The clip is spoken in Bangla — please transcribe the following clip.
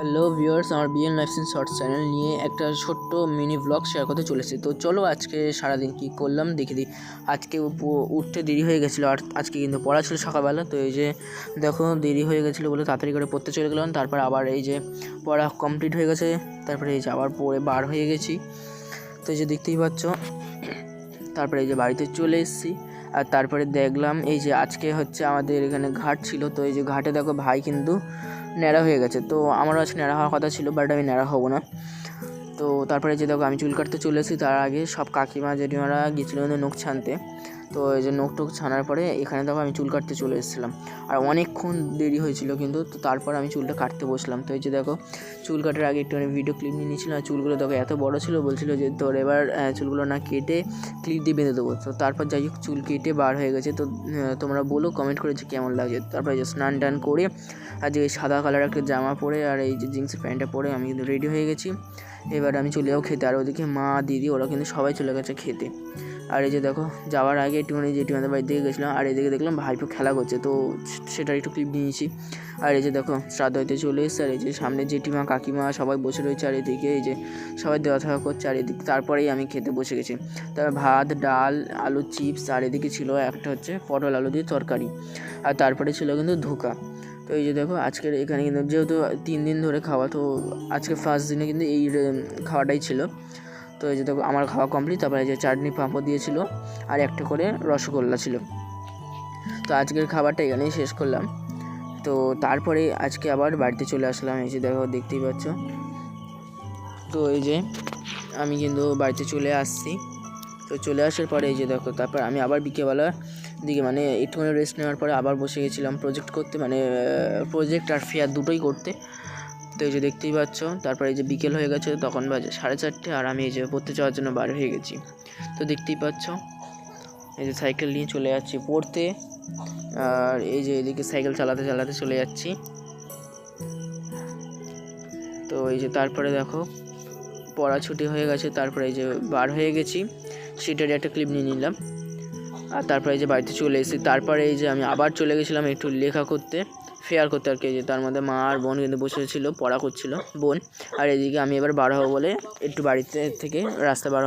হ্যালো ভিউয়ার্স, আমার বিএন লাইফস্টাইল শর্টস চ্যানেল নিয়ে একটা ছোট্ট মিনি ব্লগ শেয়ার করতে চলেছি। তো চলো আজকে সারাদিন কী করলাম দেখে দিই। আজকে উঠতে দেরি হয়ে গেছিলো, আর আজকে কিন্তু পড়া ছিল সকালবেলা। তো এই যে দেখো দেরি হয়ে গেছিলো বলে তাড়াতাড়ি করে পড়তে চলে গেলাম। তারপর আবার এই যে পড়া কমপ্লিট হয়ে গেছে, তারপরে এই যে আবার পড়ে বার হয়ে গেছি। তো এই যে দেখতেই পাচ্ছ, তারপরে এই যে বাড়িতে চলে এসেছি। আর তারপরে দেখলাম এই যে আজকে হচ্ছে আমাদের এখানে ঘাট ছিল। তো এই যে ঘাটে দেখো ভাই কিন্তু ন্যাড়া হয়ে গেছে। তো আমারও আজকে ন্যাড়া হওয়ার কথা ছিল, বাট আমি ন্যাড়া হবো না। তো তারপরে যে দেখো আমি চুল কাটতে চলে এসেছি। তার আগে সব কাকিমা জেঠিমারা গিয়েছিলো কিন্তু নখ ছানতে। তো এই যে নখ টুক ছানার পরে এখানে দেখো আমি চুল কাটতে চলে এসেছিলাম। আর অনেকক্ষণ দেরি হয়েছিল কিন্তু, তো তারপর আমি চুলটা কাটতে বসলাম। তো এই যে দেখো চুল কাটার আগে একটুখানি ভিডিও ক্লিপ নিয়ে নিয়েছিলাম। আর চুলগুলো দেখো এত বড়ো ছিল, বলছিল যে তোর এবার চুলগুলো না কেটে ক্লিপ দিয়ে বেঁধে দেবো। তো তারপর যাই হোক চুল কেটে বার হয়ে গেছে। তো তোমরা বলো কমেন্ট করে যে কেমন লাগছে। তারপরে যে স্নান টান করে আর যে সাদা কালার একটা জামা পরে আর এই যে জিন্সের প্যান্টটা পরে আমি কিন্তু রেডি হয়ে গেছি। এবার আমি চলে যাবো খেতে। আর ওদিকে মা দিদি ওরা কিন্তু সবাই চলে গেছে খেতে। আর এই যে দেখো যাওয়ার আগে একটুখানি জেঠিমাদের বাড়ির দিকে গেছিলাম। আর এদিকে দেখলাম ভাইপো খেলা করছে, তো সেটার একটু ক্লিপ নিয়েছি। আর এই যে দেখো শ্রাদ্ধ হইতে চলে এসেছে। আর এই যে সামনে জেঠিমা কাকিমা সবাই বসে রয়েছে। আর এদিকে এই যে সবাই দেওয়া থাকা করছে। আর এদিকে তারপরেই আমি খেতে বসে গেছি। তারপর ভাত, ডাল, আলু চিপস, আর এদিকে ছিল একটা হচ্ছে পটল আলু দিয়ে তরকারি। আর তারপরে ছিল কিন্তু ধোকা। তো এই যে দেখো আজকের এখানে কিন্তু যেহেতু 3 দিন ধরে খাওয়া, তো আজকে ফার্স্ট দিনে কিন্তু এই খাওয়াটাই ছিল। তো এই যে দেখো আমার খাওয়া কমপ্লিট। তারপরে এই যে চাটনি পাঁপড় দিয়েছিল আর একটা করে রসগোল্লা ছিল। তো আজকের খাবারটা এখানেই শেষ করলাম। তো তারপরে আজকে আবার বাড়িতে চলে আসলাম। এই যে দেখো দেখতেই পাচ্ছ। তো এই যে আমি কিন্তু বাড়িতে চলে আসছি। তো চলে আসার পরে এই যে দেখো তারপর আমি আবার বিকেলবেলা দিকে মানে একটুখানি রেস্ট নেওয়ার পরে আবার বসে গেছিলাম প্রজেক্ট করতে, মানে প্রজেক্ট আর ফেয়ার দুটোই করতে। তো এই যে দেখতেই পাচ্ছ। তারপরে এই যে বিকেল হয়ে গেছে, তখন বাজে 4:30, আর আমি এই যে পড়তে যাওয়ার জন্য বার হয়ে গেছি। তো দেখতেই পাচ্ছ এই যে সাইকেল নিয়ে চলে যাচ্ছি পড়তে। আর এই যে এদিকে সাইকেল চালাতে চালাতে চলে যাচ্ছি। তো এই যে তারপরে দেখো পড়া ছুটি হয়ে গেছে। তারপরে এই যে বার হয়ে গেছি, সেটারই একটা ক্লিপ নিয়ে নিলাম। আর তারপরে এই যে বাড়িতে চলে এসেছি। তারপরে এই যে আমি আবার চলে গেছিলাম একটু লেখা করতে, ফেয়ার করতে আর কি। যে তার মধ্যে মা আর বোন কিন্তু বসেছিল, পড়া করছিল বোন। আর এদিকে আমি এবার বার হবো বলে একটু বাড়িতে থেকে রাস্তা বার